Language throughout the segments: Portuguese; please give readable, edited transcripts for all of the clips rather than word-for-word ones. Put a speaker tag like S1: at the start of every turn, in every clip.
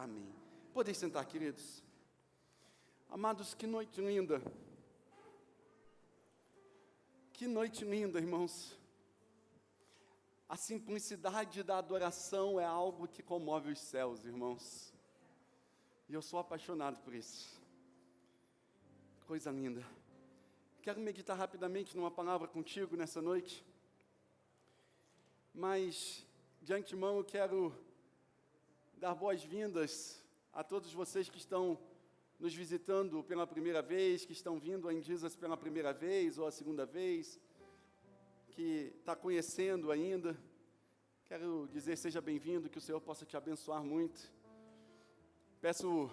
S1: Amém. Podem sentar, queridos. Amados, que noite linda. Que noite linda, irmãos. A simplicidade da adoração é algo que comove os céus, irmãos. E eu sou apaixonado por isso. Coisa linda. Quero meditar rapidamente numa palavra contigo nessa noite. Mas, de antemão, eu quero dar boas-vindas a todos vocês que estão nos visitando pela primeira vez, que estão vindo a Indizas pela primeira vez ou a segunda vez, que está conhecendo ainda. Quero dizer, seja bem-vindo, que o Senhor possa te abençoar muito. Peço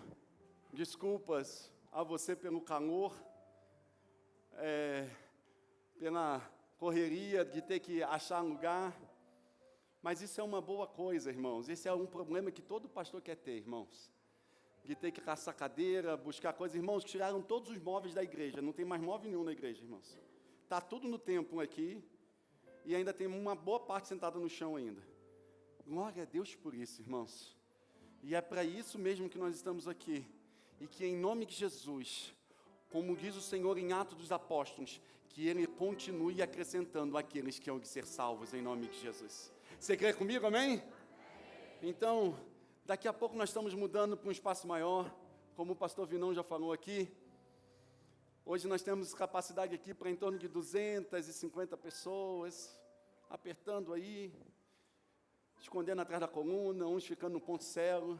S1: desculpas a você pelo calor, pela correria de ter que achar lugar, mas isso é uma boa coisa, irmãos. Esse é um problema que todo pastor quer ter, irmãos, de ter que caçar cadeira, buscar coisas. Irmãos, tiraram todos os móveis da igreja, não tem mais móvel nenhum na igreja, irmãos. Está tudo no templo aqui, e ainda tem uma boa parte sentada no chão ainda. Glória a Deus por isso, irmãos. E é para isso mesmo que nós estamos aqui, e que em nome de Jesus, como diz o Senhor em Atos dos Apóstolos, que Ele continue acrescentando aqueles que hão de ser salvos em nome de Jesus. Você crê comigo, amém? Então, daqui a pouco nós estamos mudando para um espaço maior, como o pastor Vinão já falou aqui. Hoje nós temos capacidade aqui para em torno de 250 pessoas, apertando aí, escondendo atrás da coluna, uns ficando no ponto cego.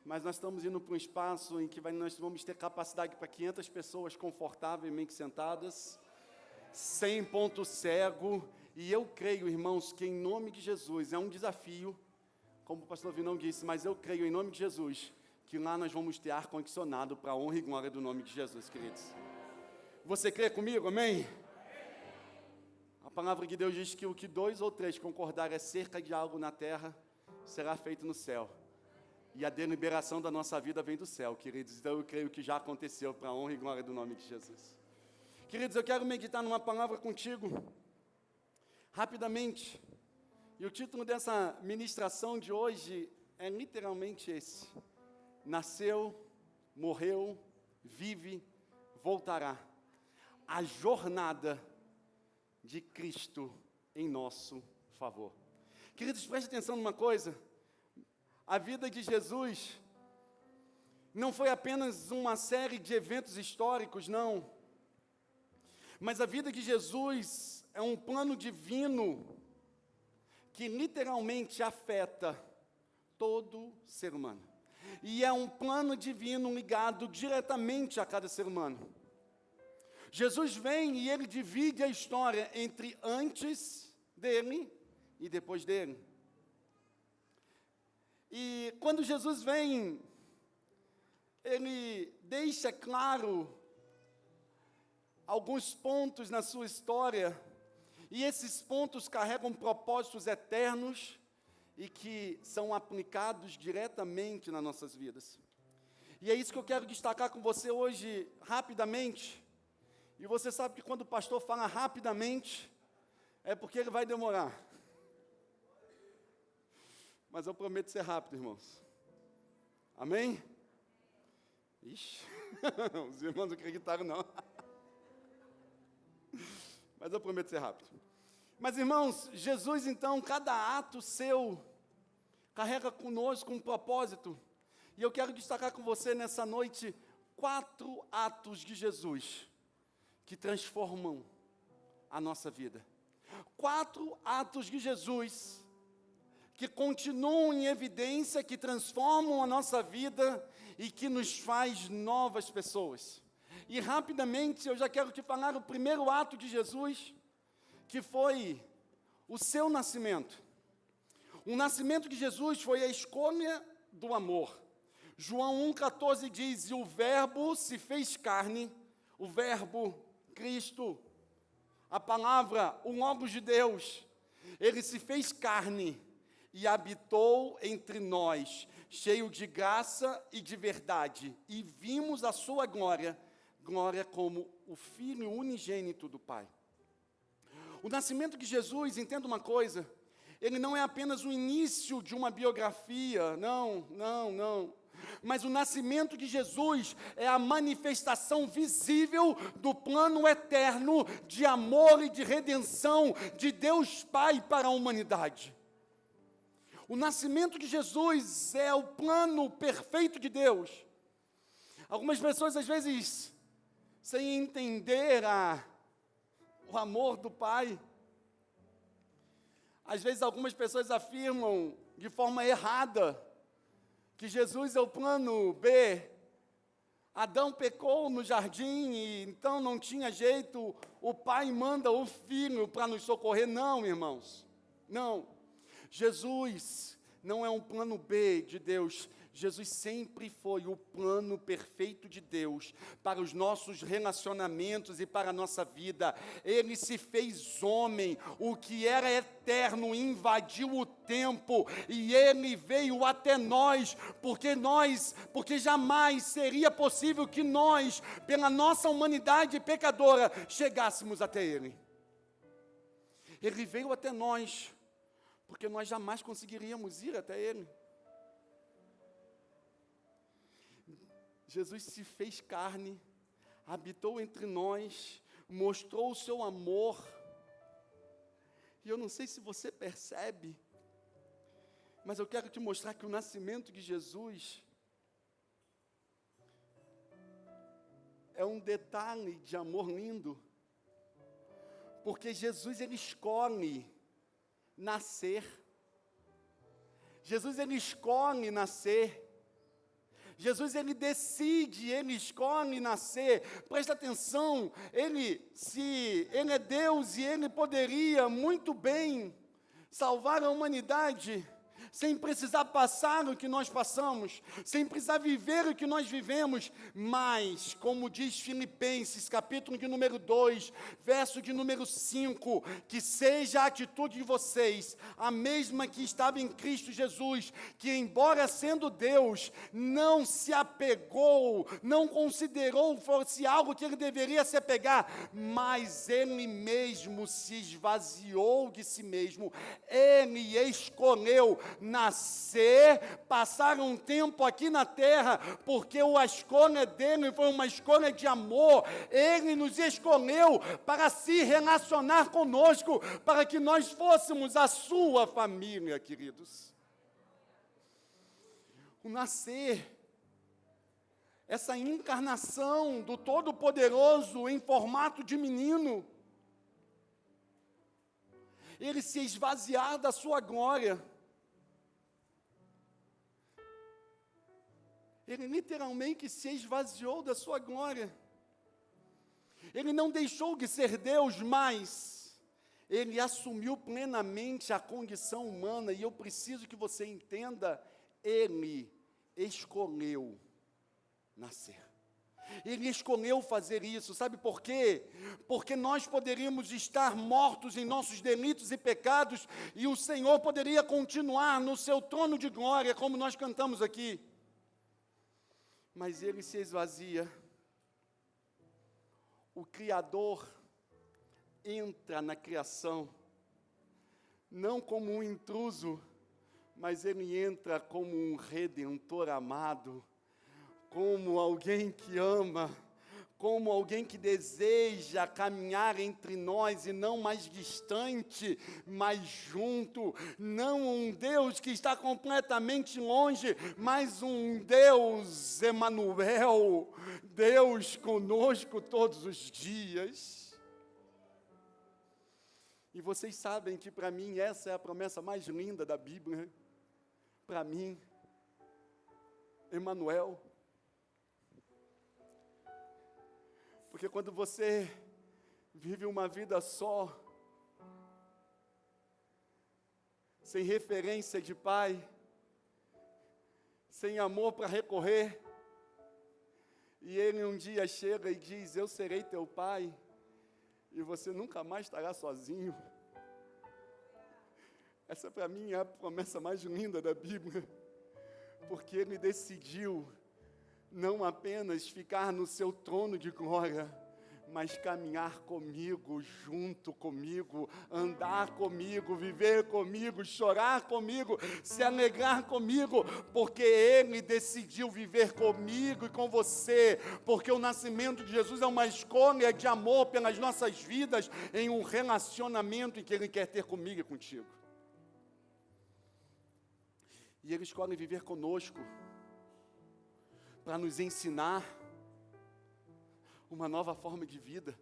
S1: Mas nós estamos indo para um espaço em que nós vamos ter capacidade para 500 pessoas confortavelmente sentadas, sem ponto cego. E eu creio, irmãos, que em nome de Jesus, é um desafio, como o pastor Vinão disse, mas eu creio em nome de Jesus, que lá nós vamos ter ar-condicionado para a honra e glória do nome de Jesus, queridos. Você crê comigo, amém? A palavra de Deus diz que o que 2 ou 3 concordarem acerca de algo na terra, será feito no céu. E a deliberação da nossa vida vem do céu, queridos. Então eu creio que já aconteceu para a honra e glória do nome de Jesus. Queridos, eu quero meditar numa palavra contigo, rapidamente. E o título dessa ministração de hoje é literalmente esse: nasceu, morreu, vive, voltará. A jornada de Cristo em nosso favor. Queridos, preste atenção numa coisa. A vida de Jesus não foi apenas uma série de eventos históricos, não. Mas a vida de Jesus é um plano divino que literalmente afeta todo ser humano. E é um plano divino ligado diretamente a cada ser humano. Jesus vem e Ele divide a história entre antes dele e depois dele. E quando Jesus vem, Ele deixa claro alguns pontos na sua história, e esses pontos carregam propósitos eternos e que são aplicados diretamente nas nossas vidas. E é isso que eu quero destacar com você hoje, rapidamente. E você sabe que quando o pastor fala rapidamente, é porque ele vai demorar. Mas eu prometo ser rápido, irmãos. Amém? Ixi, os irmãos não acreditaram, não. Mas eu prometo ser rápido. Mas, irmãos, Jesus, então, cada ato seu carrega conosco um propósito. E eu quero destacar com você nessa noite 4 atos de Jesus que transformam a nossa vida. 4 atos de Jesus que continuam em evidência, que transformam a nossa vida e que nos faz novas pessoas. E rapidamente eu já quero te falar o primeiro ato de Jesus, que foi o seu nascimento. O nascimento de Jesus foi a escolha do amor. João 1,14 diz: e o verbo se fez carne, o verbo Cristo, a palavra, o Logos de Deus, ele se fez carne e habitou entre nós, cheio de graça e de verdade, e vimos a sua glória, glória como o Filho unigênito do Pai. O nascimento de Jesus, entenda uma coisa, ele não é apenas o início de uma biografia, não. mas o nascimento de Jesus é a manifestação visível do plano eterno de amor e de redenção de Deus Pai para a humanidade. O nascimento de Jesus é o plano perfeito de Deus. Algumas pessoas, às vezes, sem entender o amor do Pai, às vezes algumas pessoas afirmam de forma errada que Jesus é o plano B. Adão pecou no jardim e então não tinha jeito, o Pai manda o Filho para nos socorrer. Não, irmãos, não. Jesus não é um plano B de Deus. Jesus sempre foi o plano perfeito de Deus para os nossos relacionamentos e para a nossa vida. Ele se fez homem, o que era eterno invadiu o tempo e ele veio até nós, porque jamais seria possível que nós, pela nossa humanidade pecadora, chegássemos até ele. Ele veio até nós, porque nós jamais conseguiríamos ir até ele. Jesus se fez carne, habitou entre nós, mostrou o seu amor. E eu não sei se você percebe, mas eu quero te mostrar que o nascimento de Jesus é um detalhe de amor lindo, porque Jesus, ele escolhe nascer. Jesus, ele escolhe nascer. Jesus, ele decide, ele escolhe nascer. Presta atenção, ele é Deus e ele poderia muito bem salvar a humanidade sem precisar passar o que nós passamos, sem precisar viver o que nós vivemos, mas, como diz Filipenses, capítulo de número 2, verso de número 5, que seja a atitude de vocês, a mesma que estava em Cristo Jesus, que embora sendo Deus, não se apegou, não considerou fosse algo que ele deveria se apegar, mas ele mesmo se esvaziou de si mesmo, ele escolheu nascer, passar um tempo aqui na terra, porque a escolha dele foi uma escolha de amor. Ele nos escolheu para se relacionar conosco, para que nós fôssemos a sua família, queridos. O nascer, essa encarnação do Todo-Poderoso em formato de menino, ele se esvaziar da sua glória. Ele literalmente se esvaziou da sua glória. Ele não deixou de ser Deus, mas ele assumiu plenamente a condição humana. E eu preciso que você entenda, ele escolheu nascer. Ele escolheu fazer isso, sabe por quê? Porque nós poderíamos estar mortos em nossos delitos e pecados, e o Senhor poderia continuar no seu trono de glória, como nós cantamos aqui. Mas ele se esvazia. O Criador entra na criação, não como um intruso, mas ele entra como um redentor amado, como alguém que ama, como alguém que deseja caminhar entre nós e não mais distante, mas junto. Não um Deus que está completamente longe, mas um Deus Emanuel, Deus conosco todos os dias. E vocês sabem que para mim essa é a promessa mais linda da Bíblia. Para mim, Emanuel. Porque quando você vive uma vida só, sem referência de pai, sem amor para recorrer, e ele um dia chega e diz, eu serei teu pai, e você nunca mais estará sozinho. Essa para mim é a promessa mais linda da Bíblia, porque ele decidiu não apenas ficar no seu trono de glória, mas caminhar comigo, junto comigo, andar comigo, viver comigo, chorar comigo, se alegrar comigo, porque Ele decidiu viver comigo e com você, porque o nascimento de Jesus é uma escolha de amor pelas nossas vidas, em um relacionamento em que Ele quer ter comigo e contigo. E Ele escolhe viver conosco, para nos ensinar uma nova forma de vida,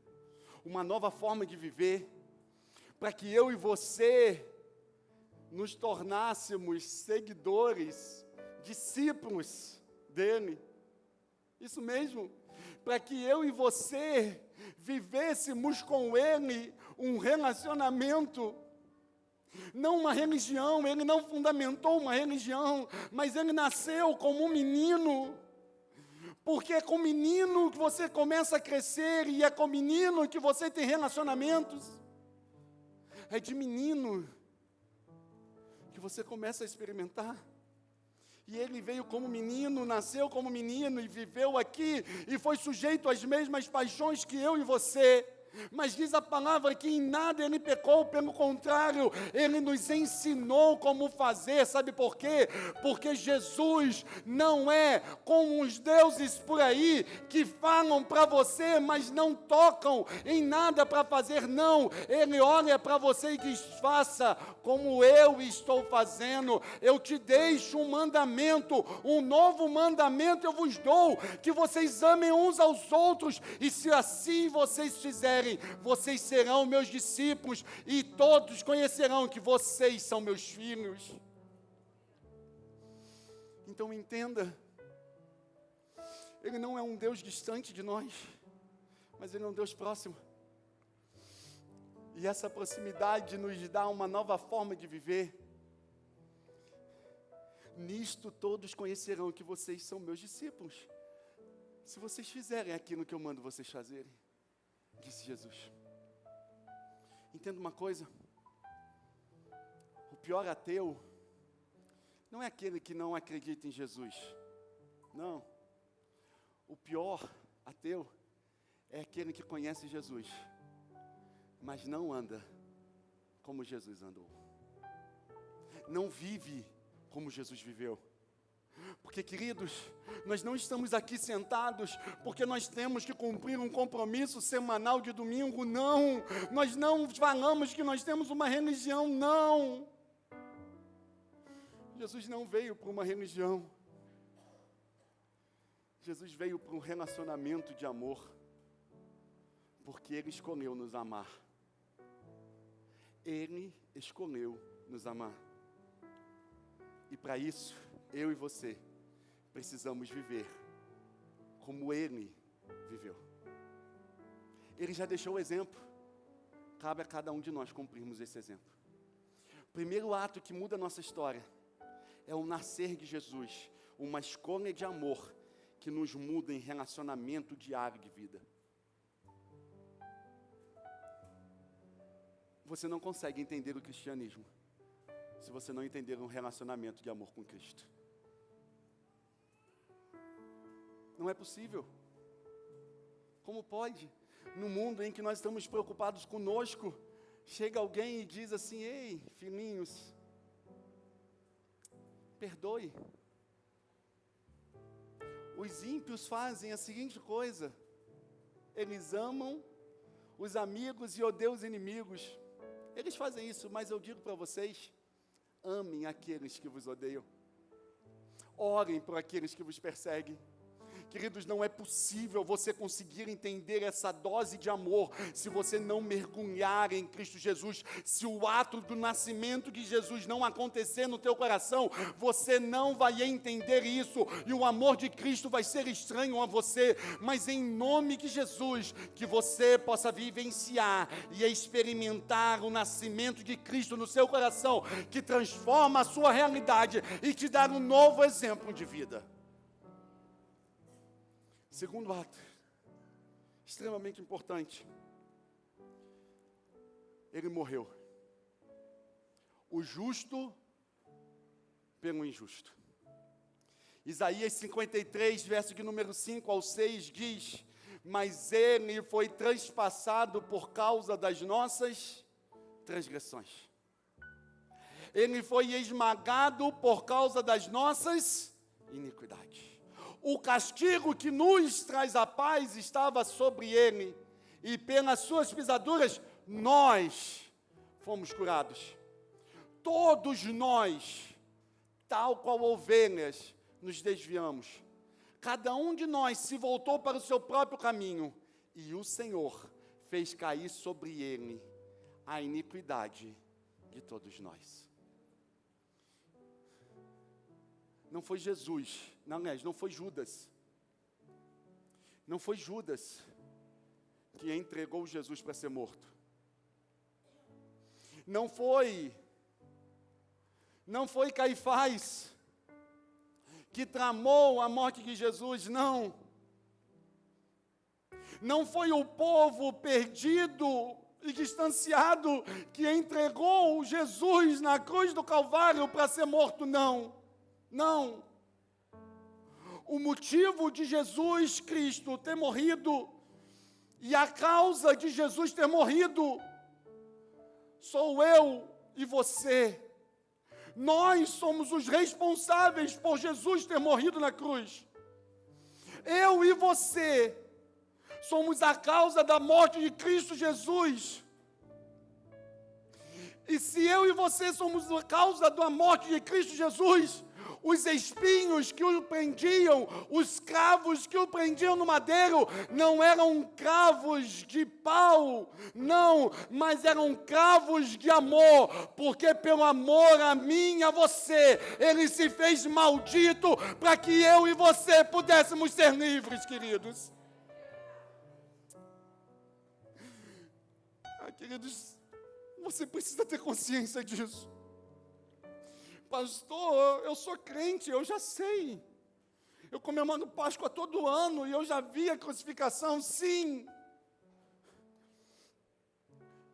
S1: uma nova forma de viver, para que eu e você nos tornássemos seguidores, discípulos dele. Isso mesmo, para que eu e você vivêssemos com ele um relacionamento, não uma religião. Ele não fundamentou uma religião, mas ele nasceu como um menino. Porque é com menino que você começa a crescer, e é com menino que você tem relacionamentos. É de menino que você começa a experimentar. E ele veio como menino, nasceu como menino, e viveu aqui, e foi sujeito às mesmas paixões que eu e você. Mas diz a palavra que em nada ele pecou, pelo contrário, ele nos ensinou como fazer. Sabe por quê? Porque Jesus não é como os deuses por aí, que falam para você, mas não tocam em nada para fazer. Não, ele olha para você e diz: faça como eu estou fazendo. Eu te deixo um mandamento, um novo mandamento eu vos dou, que vocês amem uns aos outros, e se assim vocês fizerem, vocês serão meus discípulos, e todos conhecerão que vocês são meus filhos. Então entenda, Ele não é um Deus distante de nós, mas Ele é um Deus próximo. E essa proximidade nos dá uma nova forma de viver. Nisto todos conhecerão que vocês são meus discípulos, se vocês fizerem aquilo que eu mando vocês fazerem, disse Jesus. Entenda uma coisa: o pior ateu não é aquele que não acredita em Jesus. Não. O pior ateu é aquele que conhece Jesus, mas não anda como Jesus andou. Não vive como Jesus viveu. Porque, queridos, nós não estamos aqui sentados porque nós temos que cumprir um compromisso semanal de domingo, não. Nós não falamos que nós temos uma religião, não. Jesus não veio para uma religião. Jesus veio para um relacionamento de amor, porque Ele escolheu nos amar. Ele escolheu nos amar. E para isso, eu e você precisamos viver como Ele viveu. Ele já deixou o exemplo. Cabe a cada um de nós cumprirmos esse exemplo. O primeiro ato que muda a nossa história é o nascer de Jesus, uma escolha de amor que nos muda em relacionamento diário de vida. Você não consegue entender o cristianismo se você não entender um relacionamento de amor com Cristo. Não é possível. Como pode? No mundo em que nós estamos preocupados conosco, chega alguém e diz assim: ei, filhinhos, perdoe. Os ímpios fazem a seguinte coisa: eles amam os amigos e odeiam os inimigos. Eles fazem isso, mas eu digo para vocês: amem aqueles que vos odeiam. Orem por aqueles que vos perseguem. Queridos, não é possível você conseguir entender essa dose de amor se você não mergulhar em Cristo Jesus. Se o ato do nascimento de Jesus não acontecer no teu coração, você não vai entender isso, e o amor de Cristo vai ser estranho a você. Mas em nome de Jesus, que você possa vivenciar e experimentar o nascimento de Cristo no seu coração, que transforma a sua realidade e te dá um novo exemplo de vida. Segundo ato, extremamente importante, Ele morreu. O justo pelo injusto. Isaías 53, verso de número 5 ao 6 diz: mas ele foi transpassado por causa das nossas transgressões. Ele foi esmagado por causa das nossas iniquidades. O castigo que nos traz a paz estava sobre ele, e pelas suas pisaduras nós fomos curados. Todos nós, tal qual ovelhas, nos desviamos. Cada um de nós se voltou para o seu próprio caminho, e o Senhor fez cair sobre ele a iniquidade de todos nós. Não foi Jesus, não foi Judas. Não foi Judas que entregou Jesus para ser morto. Não foi Caifás que tramou a morte de Jesus, não. Não foi o povo perdido e distanciado que entregou Jesus na cruz do Calvário para ser morto, não. Não. O motivo de Jesus Cristo ter morrido e a causa de Jesus ter morrido sou eu e você. Nós somos os responsáveis por Jesus ter morrido na cruz. Eu e você somos a causa da morte de Cristo Jesus. E se eu e você somos a causa da morte de Cristo Jesus, os espinhos que o prendiam, os cravos que o prendiam no madeiro, não eram cravos de pau, não, mas eram cravos de amor, porque pelo amor a mim e a você, ele se fez maldito para que eu e você pudéssemos ser livres, queridos. Queridos, você precisa ter consciência disso. Pastor, eu sou crente, eu já sei. Eu comemoro Páscoa todo ano e eu já vi a crucificação, sim.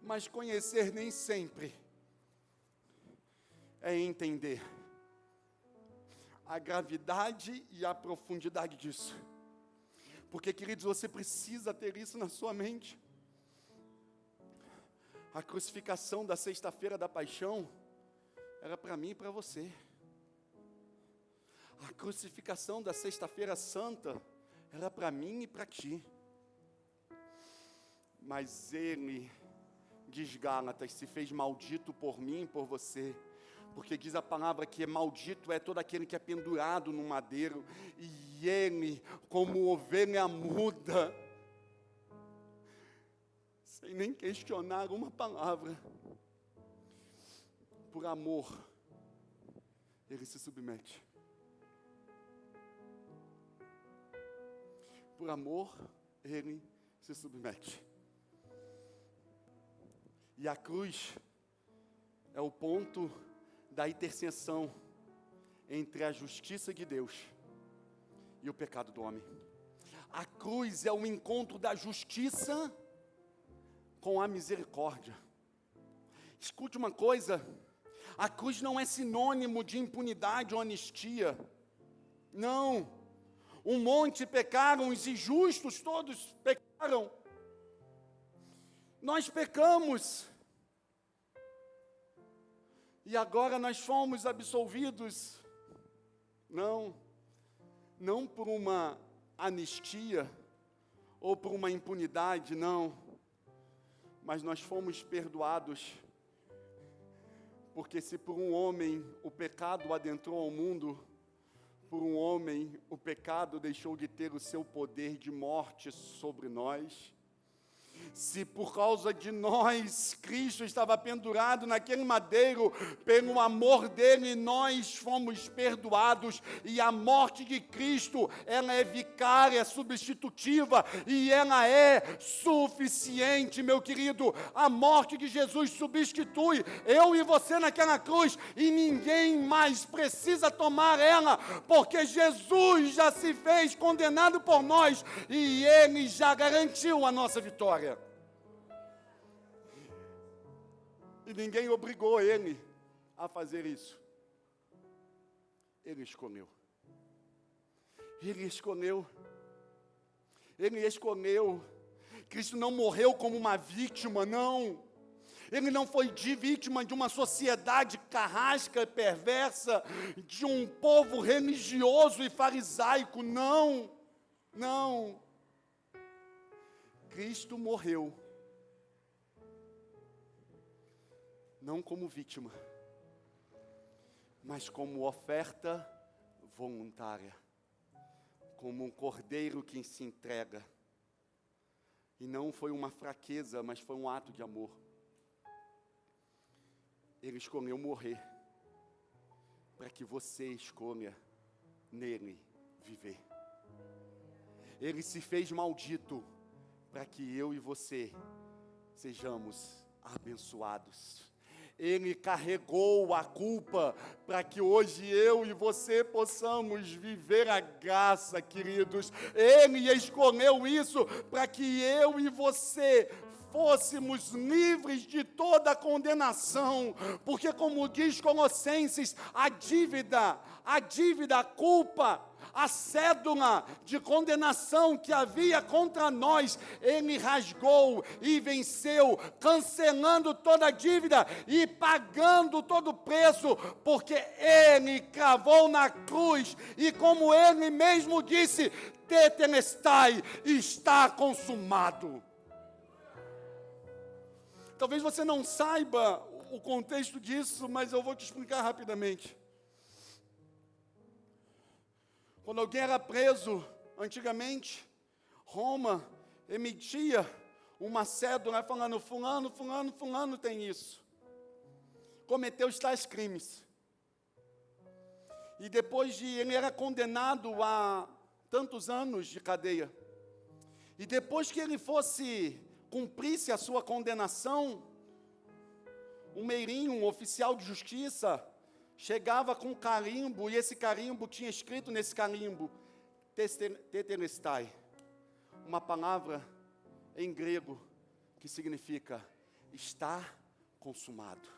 S1: Mas conhecer nem sempre é entender a gravidade e a profundidade disso. Porque, queridos, você precisa ter isso na sua mente. A crucificação da sexta-feira da paixão era para mim e para você. A crucificação da sexta-feira santa era para mim e para ti. Mas ele, diz Gálatas, se fez maldito por mim e por você. Porque diz a palavra que maldito é todo aquele que é pendurado no madeiro. E ele, como ovelha muda, sem nem questionar uma palavra, por amor, ele se submete. Por amor, ele se submete. E a cruz é o ponto da interseção entre a justiça de Deus e o pecado do homem. A cruz é o encontro da justiça com a misericórdia. Escute uma coisa, a cruz não é sinônimo de impunidade ou anistia. Não. Um monte pecaram, os injustos todos pecaram. Nós pecamos. E agora nós fomos absolvidos. Não. Não por uma anistia ou por uma impunidade, não. Mas nós fomos perdoados. Porque se por um homem o pecado adentrou ao mundo, por um homem o pecado deixou de ter o seu poder de morte sobre nós. Se por causa de nós, Cristo estava pendurado naquele madeiro, pelo amor dele, nós fomos perdoados, e a morte de Cristo, ela é vicária, substitutiva, e ela é suficiente, meu querido. A morte de Jesus substitui eu e você naquela cruz, e ninguém mais precisa tomar ela, porque Jesus já se fez condenado por nós, e ele já garantiu a nossa vitória. E ninguém obrigou ele a fazer isso. Ele escolheu. Ele escolheu. Ele escolheu. Cristo não morreu como uma vítima, não. Ele não foi vítima de uma sociedade carrasca, perversa, de um povo religioso e farisaico, não, não. Cristo morreu, não como vítima, mas como oferta voluntária, como um cordeiro que se entrega. E não foi uma fraqueza, mas foi um ato de amor. Ele escolheu morrer, para que você escolha nele viver. Ele se fez maldito, para que eu e você sejamos abençoados. Ele carregou a culpa, para que hoje eu e você possamos viver a graça, queridos. Ele escolheu isso, para que eu e você fôssemos livres de toda condenação, porque como diz Colossenses, a dívida, a culpa, a cédula de condenação que havia contra nós, Ele rasgou e venceu, cancelando toda a dívida e pagando todo o preço, porque Ele cravou na cruz, e como Ele mesmo disse, tetelestai, está consumado. Talvez você não saiba o contexto disso, mas eu vou te explicar rapidamente. Quando alguém era preso, antigamente, Roma emitia uma cédula falando, fulano tem isso. Cometeu os tais crimes. E depois ele era condenado a tantos anos de cadeia. E depois que ele cumprisse a sua condenação, um meirinho, um oficial de justiça, chegava com um carimbo, e esse carimbo tinha escrito nesse carimbo, tetelestai, uma palavra em grego que significa, está consumado,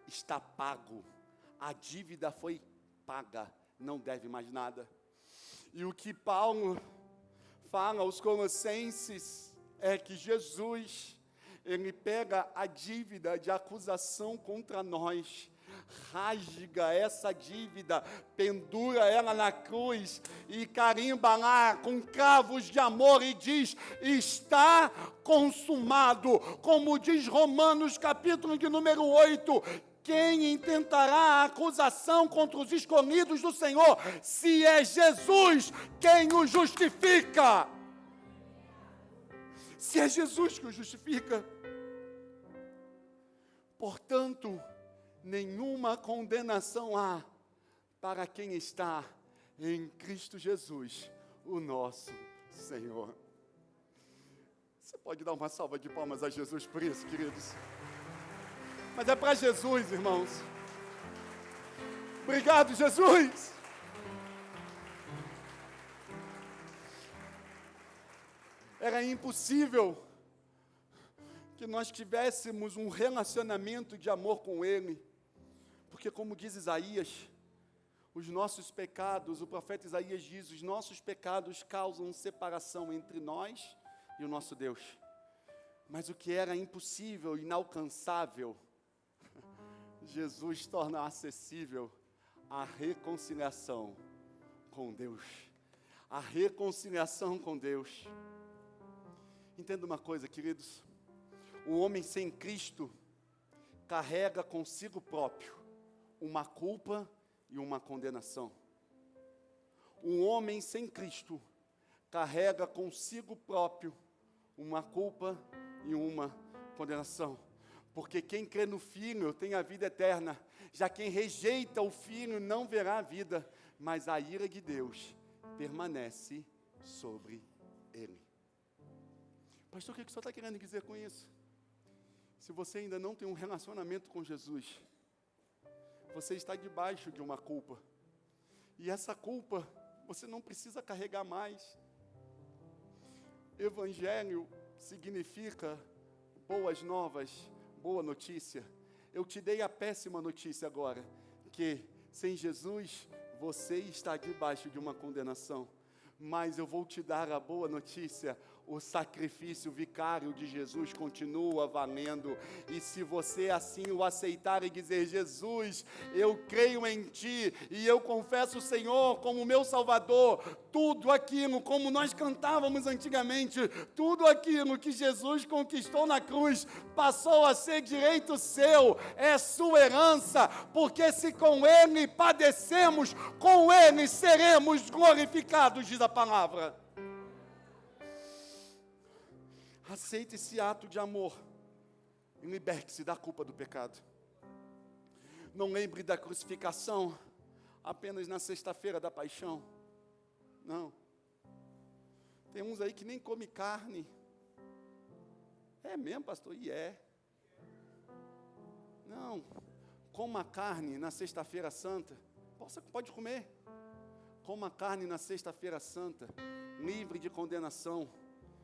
S1: está pago, a dívida foi paga, não deve mais nada. E o que Paulo fala aos Colossenses é que Jesus, Ele pega a dívida de acusação contra nós, rasga essa dívida, pendura ela na cruz e carimba lá com cravos de amor e diz, está consumado, como diz Romanos capítulo de número 8, quem intentará a acusação contra os escolhidos do Senhor, se é Jesus quem o justifica? Se é Jesus que o justifica. Portanto, nenhuma condenação há para quem está em Cristo Jesus, o nosso Senhor. Você pode dar uma salva de palmas a Jesus por isso, queridos? Mas é para Jesus, irmãos. Obrigado, Jesus. Era impossível que nós tivéssemos um relacionamento de amor com Ele, porque como diz Isaías, os nossos pecados, o profeta Isaías diz, os nossos pecados causam separação entre nós e o nosso Deus. Mas o que era impossível, inalcançável, Jesus torna acessível a reconciliação com Deus. A reconciliação com Deus. Entenda uma coisa, queridos, o homem sem Cristo carrega consigo próprio uma culpa e uma condenação. Um homem sem Cristo carrega consigo próprio uma culpa e uma condenação. Porque quem crê no Filho tem a vida eterna, já quem rejeita o Filho não verá a vida, mas a ira de Deus permanece sobre ele. Pastor, o que o senhor está querendo dizer com isso? Se você ainda não tem um relacionamento com Jesus, você está debaixo de uma culpa. E essa culpa, você não precisa carregar mais. Evangelho significa boas novas, boa notícia. Eu te dei a péssima notícia agora, que sem Jesus, você está debaixo de uma condenação. Mas eu vou te dar a boa notícia: o sacrifício vicário de Jesus continua valendo. E se você assim o aceitar e dizer: Jesus, eu creio em Ti, e eu confesso o Senhor como meu Salvador, tudo aquilo, como nós cantávamos antigamente, tudo aquilo que Jesus conquistou na cruz, passou a ser direito seu, é sua herança, porque se com Ele padecemos, com Ele seremos glorificados, diz a palavra. Aceite esse ato de amor e liberte-se da culpa do pecado. Não lembre da crucificação apenas na sexta-feira da paixão. Não. Tem uns aí que nem come carne. É mesmo, pastor? E é. Não. Coma carne na sexta-feira santa. Pode comer. Coma carne na sexta-feira santa. Livre de condenação.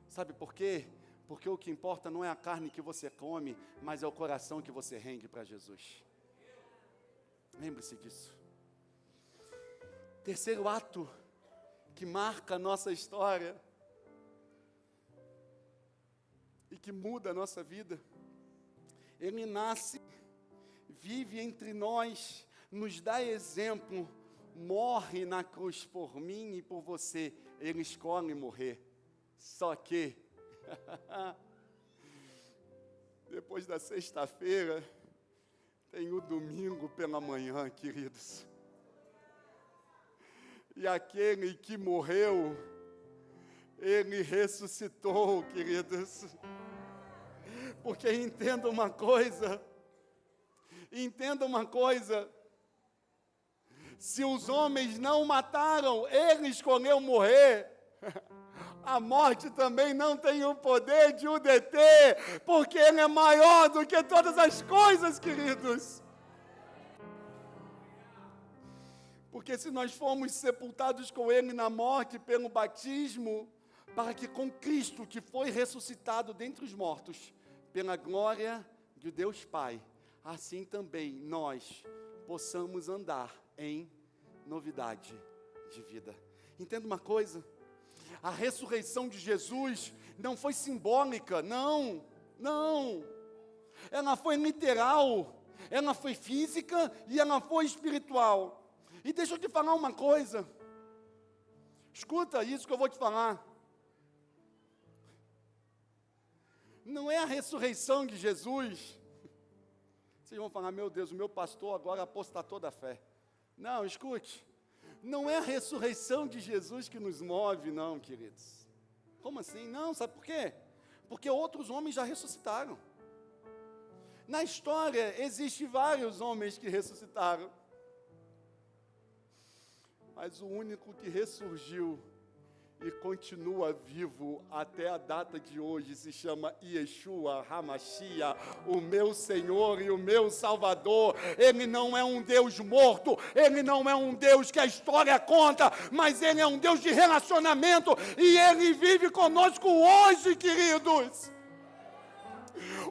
S1: Sabe por quê? Porque o que importa não é a carne que você come, mas é o coração que você rende para Jesus. Lembre-se disso. Terceiro ato que marca a nossa história e que muda a nossa vida. Ele nasce, vive entre nós, nos dá exemplo, morre na cruz por mim e por você. Ele escolhe morrer. Só que depois da sexta-feira, tem o domingo pela manhã, queridos. E aquele que morreu, ele ressuscitou, queridos. Porque entenda uma coisa, se os homens não mataram, ele escolheu morrer. A morte também não tem o poder de o deter, porque Ele é maior do que todas as coisas, queridos. Porque se nós fomos sepultados com Ele na morte pelo batismo, para que com Cristo, que foi ressuscitado dentre os mortos, pela glória de Deus Pai, assim também nós possamos andar em novidade de vida. Entenda uma coisa? A ressurreição de Jesus não foi simbólica, não. Ela foi literal, ela foi física e ela foi espiritual. E deixa eu te falar uma coisa. Escuta isso que eu vou te falar. Não é a ressurreição de Jesus. Vocês vão falar: meu Deus, o meu pastor agora apostatou da fé. Não, escute. Não é a ressurreição de Jesus que nos move, não, queridos. Como assim? Não, sabe por quê? Porque outros homens já ressuscitaram. Na história, existem vários homens que ressuscitaram. Mas o único que ressurgiu e continua vivo até a data de hoje se chama Yeshua HaMashiach, o meu Senhor e o meu Salvador. Ele não é um Deus morto, Ele não é um Deus que a história conta, mas Ele é um Deus de relacionamento e Ele vive conosco hoje, queridos.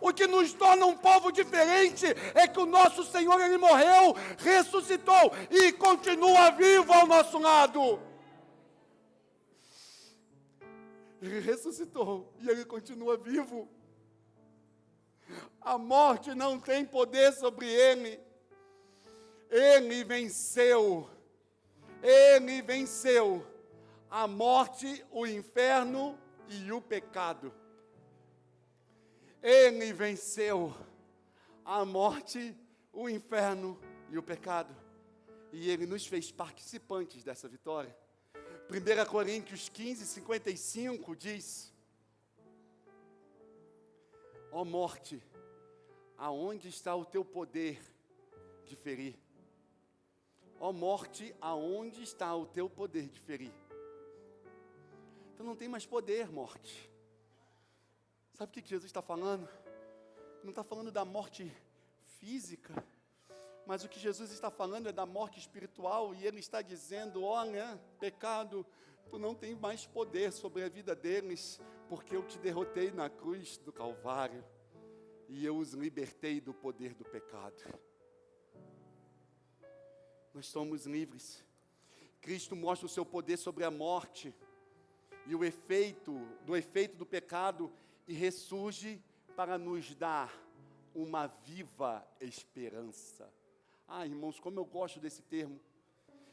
S1: O que nos torna um povo diferente é que o nosso Senhor, Ele morreu, ressuscitou e continua vivo ao nosso lado. Ele ressuscitou e Ele continua vivo. A morte não tem poder sobre Ele. Ele venceu. Ele venceu a morte, o inferno e o pecado. Ele venceu a morte, o inferno e o pecado. E Ele nos fez participantes dessa vitória. 1 Coríntios 15, 55 diz: ó morte, aonde está o teu poder de ferir? Ó morte, aonde está o teu poder de ferir? Então não tem mais poder, morte. Sabe o que Jesus está falando? Não está falando da morte física, mas o que Jesus está falando é da morte espiritual, e Ele está dizendo: olha, pecado, tu não tem mais poder sobre a vida deles, porque eu te derrotei na cruz do Calvário, e eu os libertei do poder do pecado. Nós somos livres. Cristo mostra o seu poder sobre a morte, e do efeito do pecado e ressurge para nos dar uma viva esperança. Ah, irmãos, como eu gosto desse termo.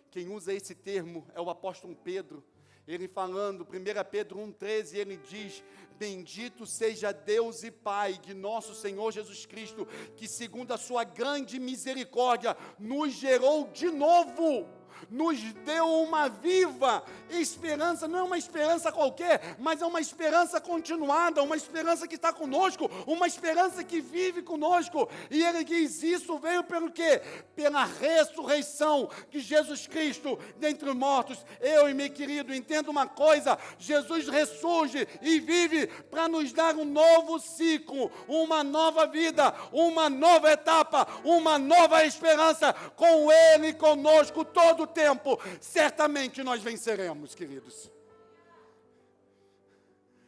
S1: Quem usa esse termo é o apóstolo Pedro. Ele falando, 1 Pedro 1,13, ele diz: bendito seja Deus e Pai de nosso Senhor Jesus Cristo, que segundo a sua grande misericórdia, nos gerou de novo, nos deu uma viva esperança. Não é uma esperança qualquer, mas é uma esperança continuada, uma esperança que está conosco, uma esperança que vive conosco. E ele diz: isso veio pelo quê? Pela ressurreição de Jesus Cristo dentre os mortos. Eu e meu querido, entenda uma coisa: Jesus ressurge e vive para nos dar um novo ciclo, uma nova vida, uma nova etapa, uma nova esperança. Com Ele conosco todo o tempo, certamente nós venceremos, queridos.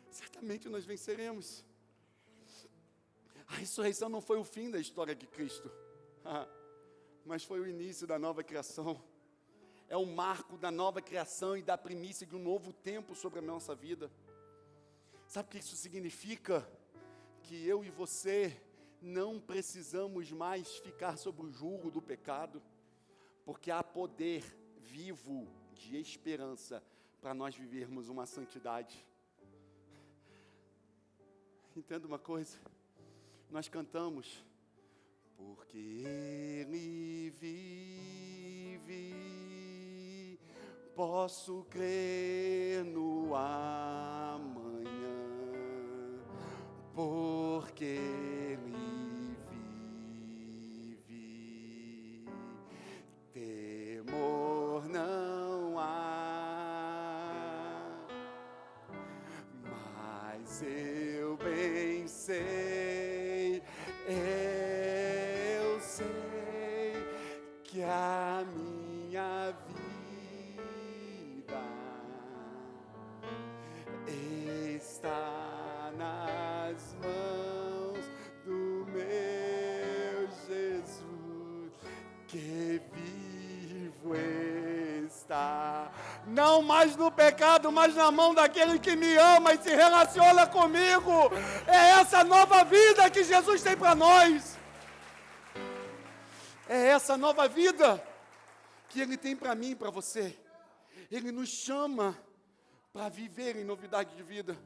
S1: Certamente nós venceremos. A ressurreição não foi o fim da história de Cristo, mas foi o início da nova criação. É o marco da nova criação e da primícia de um novo tempo sobre a nossa vida. Sabe o que isso significa? Que eu e você não precisamos mais ficar sob o jugo do pecado, porque há poder vivo de esperança para nós vivermos uma santidade. Entenda uma coisa, nós cantamos: porque Ele vive, posso crer no amanhã, porque Ele vive, temor não há, mas eu bem sei, eu sei que a minha vida está nas mãos do meu Jesus, que vivo está, não mais no pecado, mas na mão daquele que me ama e se relaciona comigo. É essa nova vida que Jesus tem para nós. É essa nova vida que Ele tem para mim e para você. Ele nos chama para viver em novidade de vida.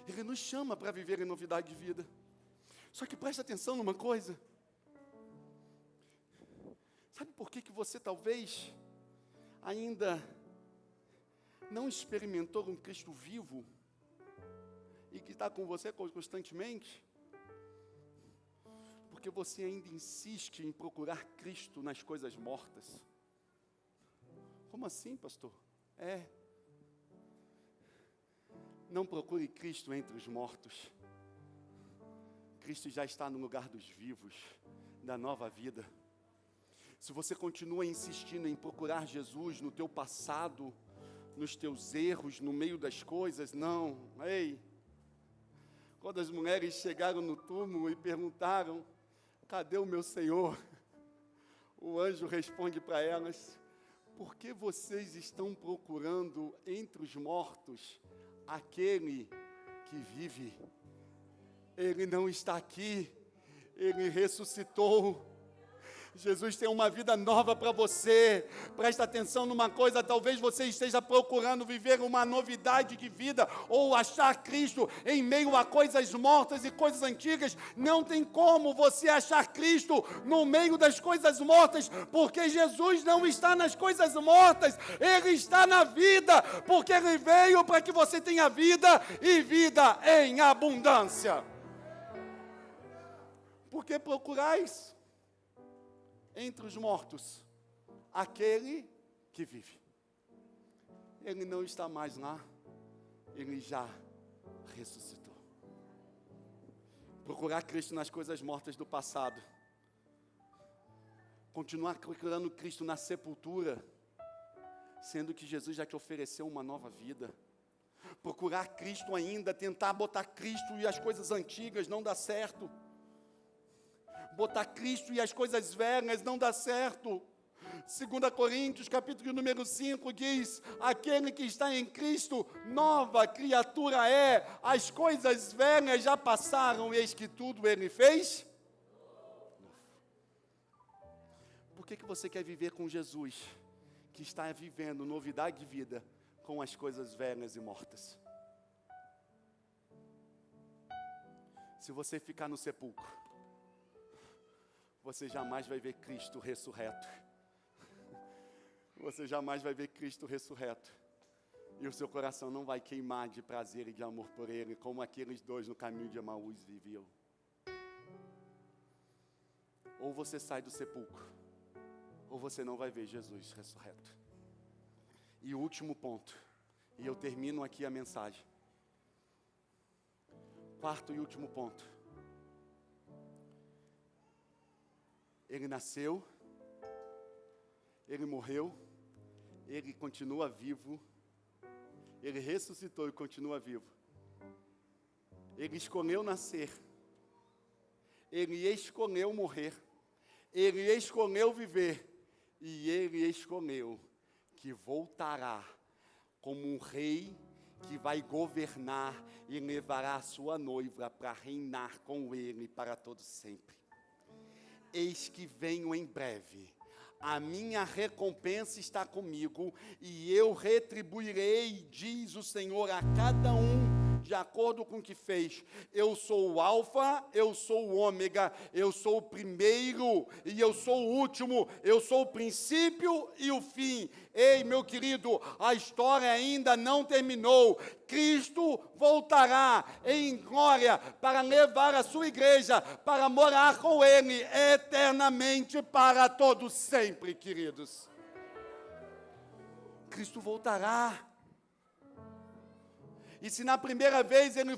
S1: Ele nos chama para viver em novidade de vida. Só que preste atenção numa coisa. Sabe por que você talvez ainda não experimentou um Cristo vivo e que está com você constantemente? Porque você ainda insiste em procurar Cristo nas coisas mortas. Como assim, pastor? Não procure Cristo entre os mortos. Cristo já está no lugar dos vivos, da nova vida. Se você continua insistindo em procurar Jesus no teu passado, nos teus erros, no meio das coisas, não. Quando as mulheres chegaram no túmulo e perguntaram: cadê o meu Senhor? O anjo responde para elas: por que vocês estão procurando entre os mortos aquele que vive? Ele não está aqui, Ele ressuscitou. Jesus tem uma vida nova para você. Presta atenção numa coisa: talvez você esteja procurando viver uma novidade de vida, ou achar Cristo em meio a coisas mortas e coisas antigas. Não tem como você achar Cristo no meio das coisas mortas, porque Jesus não está nas coisas mortas, Ele está na vida, porque Ele veio para que você tenha vida e vida em abundância. Por que procurais entre os mortos aquele que vive? Ele não está mais lá, Ele já ressuscitou. Procurar Cristo nas coisas mortas do passado, continuar procurando Cristo na sepultura, sendo que Jesus já te ofereceu uma nova vida. Procurar Cristo ainda, tentar botar Cristo e as coisas antigas, não dá certo. Botar Cristo e as coisas velhas não dá certo. 2 Coríntios, capítulo número 5, diz: aquele que está em Cristo, nova criatura é, as coisas velhas já passaram, eis que tudo ele fez. Por que você quer viver com Jesus, que está vivendo novidade de vida, com as coisas velhas e mortas? Se você ficar no sepulcro, você jamais vai ver Cristo ressurreto. Você jamais vai ver Cristo ressurreto. E o seu coração não vai queimar de prazer e de amor por Ele, como aqueles dois no caminho de Emaús viviam. Ou você sai do sepulcro, ou você não vai ver Jesus ressurreto. E o último ponto, e eu termino aqui a mensagem. Quarto e último ponto. Ele nasceu, ele morreu, ele continua vivo, ele ressuscitou e continua vivo. Ele escolheu nascer, ele escolheu morrer, ele escolheu viver, e ele escolheu que voltará como um rei que vai governar e levará a sua noiva para reinar com ele para todo sempre. Eis que venho em breve, a minha recompensa está comigo, e eu retribuirei, diz o Senhor, a cada um de acordo com o que fez. Eu sou o alfa, eu sou o ômega, eu sou o primeiro e eu sou o último, eu sou o princípio e o fim. Ei, meu querido, a história ainda não terminou. Cristo voltará em glória para levar a sua igreja, para morar com Ele eternamente para todos sempre, queridos. Cristo voltará. E se na primeira vez ele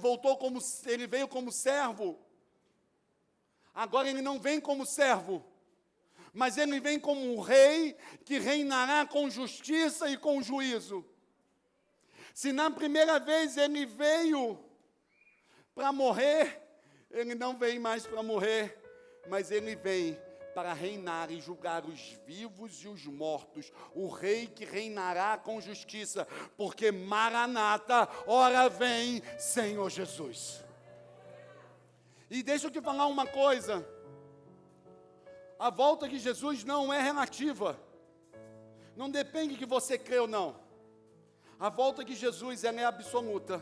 S1: veio como servo, agora ele não vem como servo, mas ele vem como um rei que reinará com justiça e com juízo. Se na primeira vez ele veio para morrer, ele não vem mais para morrer, mas ele vem para reinar e julgar os vivos e os mortos, o rei que reinará com justiça, porque Maranata, ora vem, Senhor Jesus. E deixa eu te falar uma coisa, a volta de Jesus não é relativa, não depende que você crê ou não, a volta de Jesus ela é absoluta,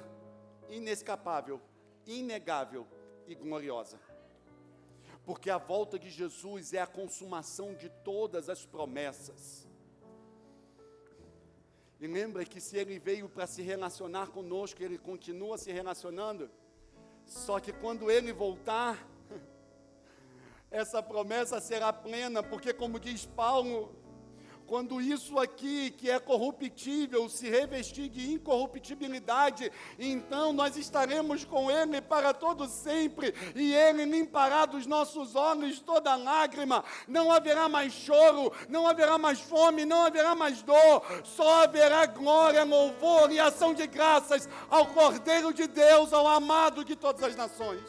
S1: inescapável, inegável e gloriosa. Porque a volta de Jesus é a consumação de todas as promessas. E lembra que se Ele veio para se relacionar conosco, Ele continua se relacionando. Só que quando Ele voltar, essa promessa será plena, porque como diz Paulo, quando isso aqui, que é corruptível, se revestir de incorruptibilidade, então nós estaremos com Ele para todo sempre, e Ele limpará dos nossos olhos toda lágrima, não haverá mais choro, não haverá mais fome, não haverá mais dor, só haverá glória, louvor e ação de graças ao Cordeiro de Deus, ao amado de todas as nações.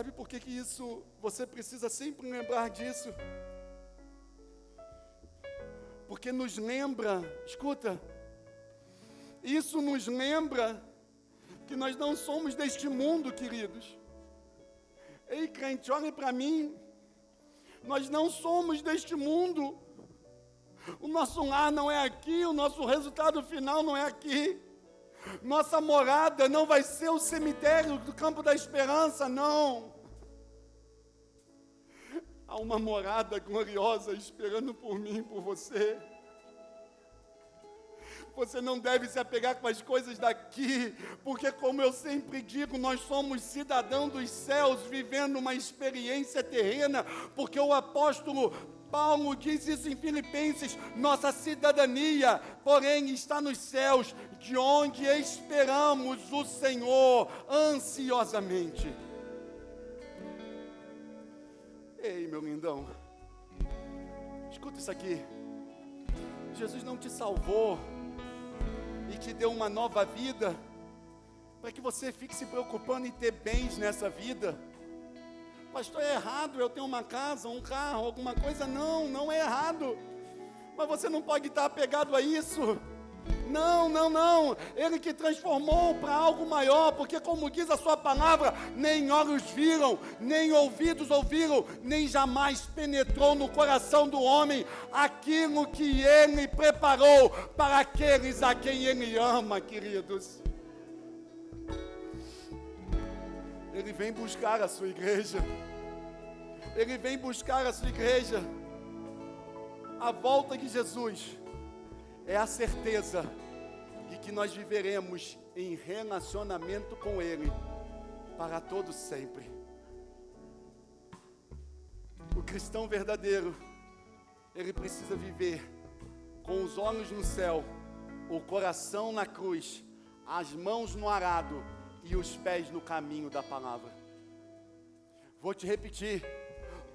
S1: Sabe por que isso, você precisa sempre lembrar disso? Porque nos lembra, escuta, isso nos lembra que nós não somos deste mundo, queridos. Ei, crente, olhem para mim, nós não somos deste mundo, o nosso lar não é aqui, o nosso resultado final não é aqui. Nossa morada não vai ser o cemitério do Campo da Esperança, não. Há uma morada gloriosa esperando por mim e por você. Você não deve se apegar com as coisas daqui, porque como eu sempre digo, nós somos cidadãos dos céus, vivendo uma experiência terrena, porque o apóstolo Paulo diz isso em Filipenses, nossa cidadania, porém, está nos céus, de onde esperamos o Senhor ansiosamente. Ei, meu lindão, escuta isso aqui, Jesus não te salvou e te deu uma nova vida para que você fique se preocupando em ter bens nessa vida. Pastor, é errado eu ter uma casa, um carro, alguma coisa? Não, não é errado. Mas você não pode estar apegado a isso. Não, não, não. Ele que transformou para algo maior, porque como diz a sua palavra, nem olhos viram, nem ouvidos ouviram, nem jamais penetrou no coração do homem aquilo que ele preparou para aqueles a quem ele ama, queridos. Ele vem buscar a sua igreja. Ele vem buscar a sua igreja. A volta de Jesus é a certeza de que nós viveremos em relacionamento com Ele para todo sempre. O cristão verdadeiro, ele precisa viver com os olhos no céu, o coração na cruz, as mãos no arado e os pés no caminho da palavra. Vou te repetir.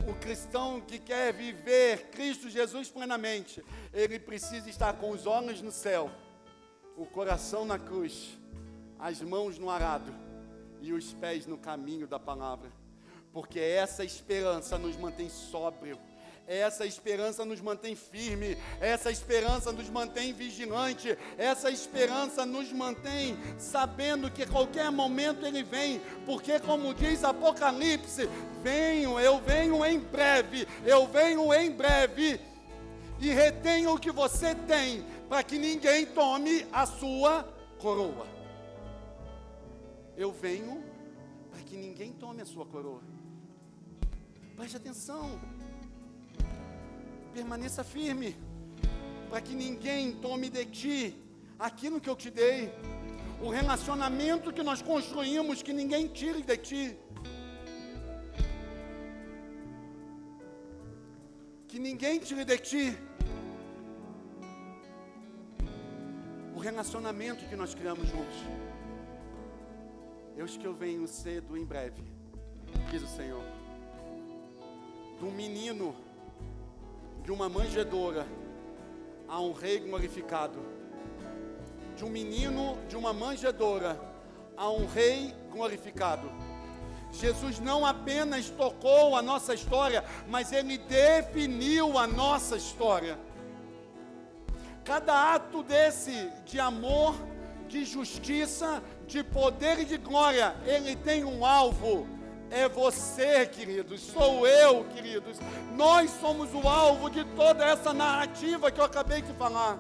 S1: O cristão que quer viver Cristo Jesus plenamente, ele precisa estar com os olhos no céu, o coração na cruz, as mãos no arado e os pés no caminho da palavra, porque essa esperança nos mantém sóbrio, essa esperança nos mantém firme, essa esperança nos mantém vigilante, essa esperança nos mantém sabendo que a qualquer momento Ele vem, porque como diz Apocalipse, eu venho em breve, e retenha o que você tem, para que ninguém tome a sua coroa. Eu venho para que ninguém tome a sua coroa. Preste atenção. Permaneça firme, para que ninguém tome de ti aquilo que eu te dei, o relacionamento que nós construímos, que ninguém tire de ti, que ninguém tire de ti, o relacionamento que nós criamos juntos. Eis que eu venho cedo em breve, diz o Senhor. De um menino, de uma manjedoura, a um rei glorificado. De um menino, de uma manjedoura, a um rei glorificado. Jesus não apenas tocou a nossa história, mas Ele definiu a nossa história. Cada ato desse, de amor, de justiça, de poder e de glória, ele tem um alvo. É você, queridos, sou eu, queridos. Nós somos o alvo de toda essa narrativa que eu acabei de falar.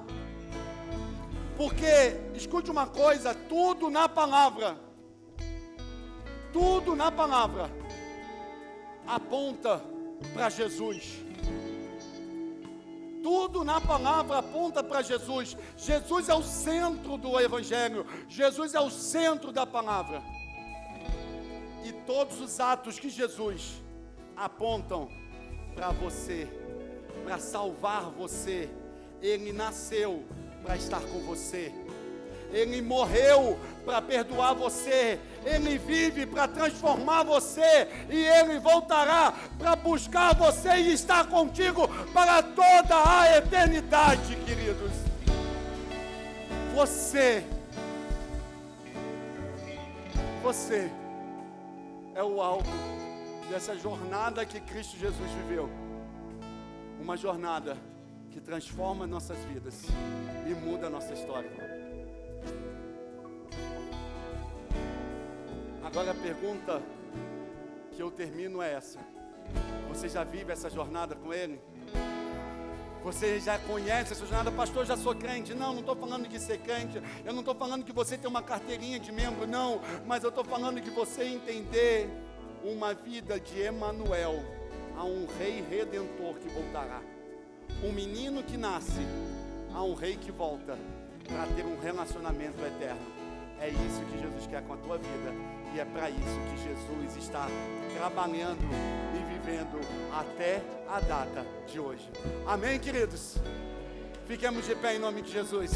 S1: Porque, escute uma coisa, tudo na palavra aponta para Jesus. Tudo na palavra aponta para Jesus. Jesus é o centro do Evangelho. Jesus é o centro da palavra. E todos os atos que Jesus apontam para você, para salvar você. Ele nasceu para estar com você. Ele morreu para perdoar você. Ele vive para transformar você. E Ele voltará para buscar você e estar contigo para toda a eternidade, queridos. Você é o alvo dessa jornada que Cristo Jesus viveu. Uma jornada que transforma nossas vidas e muda a nossa história. Agora a pergunta que eu termino é essa: você já vive essa jornada com Ele? Você já conhece essa jornada? Pastor, eu já sou crente. Não estou falando de ser crente. Eu não estou falando que você tem uma carteirinha de membro, não. Mas eu estou falando de você entender uma vida de Emanuel, a um rei redentor que voltará. Um menino que nasce, a um rei que volta, para ter um relacionamento eterno. É isso que Jesus quer com a tua vida. E é para isso que Jesus está trabalhando e vivendo até a data de hoje. Amém, queridos? Fiquemos de pé em nome de Jesus.